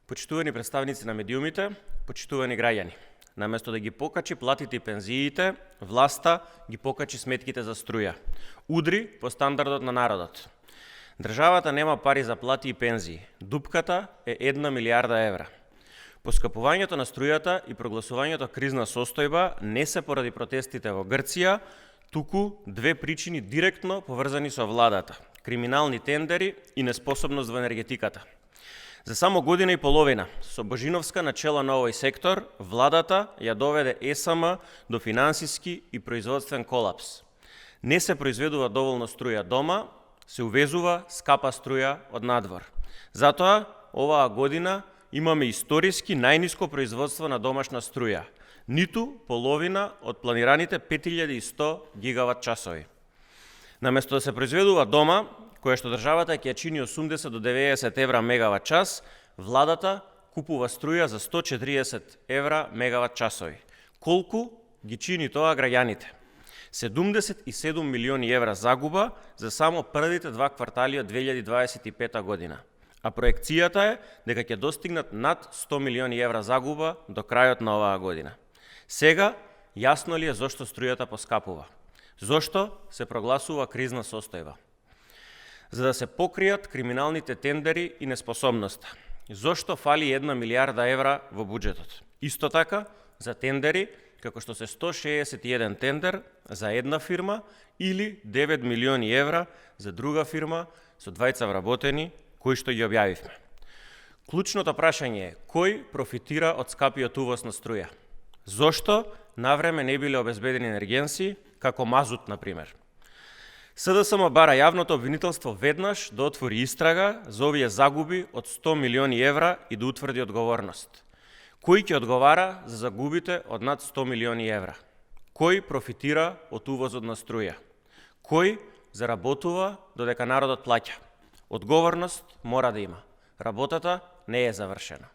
Почитувани представници на медиумите, почитувани граѓани, наместо да ги покачи платите и пензиите, власта ги покачи сметките за струја. Удри по стандардот на народот. Државата нема пари за плати и пензии. Дупката е 1 милиарда евра. Поскапувањето на струјата и прогласувањето кризна состојба не се поради протестите во Грција, туку две причини директно поврзани со владата: криминални тендери и неспособност во енергетиката. За само година и половина, со Божиновска на чело на овој сектор, владата ја доведе ЕСМ до финансиски и производствен колапс. Не се произведува доволно струја дома, се увезува скапа струја од надвор. Затоа, оваа година имаме историски најниско производство на домашна струја, ниту половина од планираните 5100 гигават часови. Наместо да се произведува дома, која што државата ќе чини 80 до 90 евра мегават час, владата купува струја за 140 евра мегават часови. Колку ги чини тоа граѓаните? 77 милиони евра загуба за само првите два квартали од 2025 година. А проекцијата е дека ќе достигнат над 100 милиони евра загуба до крајот на оваа година. Сега, јасно ли е зошто струјата поскапува? Зошто се прогласува кризна состојба? За да се покријат криминалните тендери и неспособноста. Зошто фали 1 милиарда евра во буџетот? Исто така, за тендери, како што се 161 тендер за една фирма или 9 милиони евра за друга фирма со двајца вработени, кои што ги објавивме. Клучното прашање е: кој профитира од скапиот увоз на струја? Зошто навреме не биле обезбедени енергенси, како мазут, например? СДСМ бара јавното обвинителство веднаш да отвори истрага за овие загуби од 100 милиони евра и да утврди одговорност. Кој ќе одговара за загубите од над 100 милиони евра? Кој профитира од увозот на струја? Кој заработува додека народот плаќа? Одговорност мора да има. Работата не е завршена.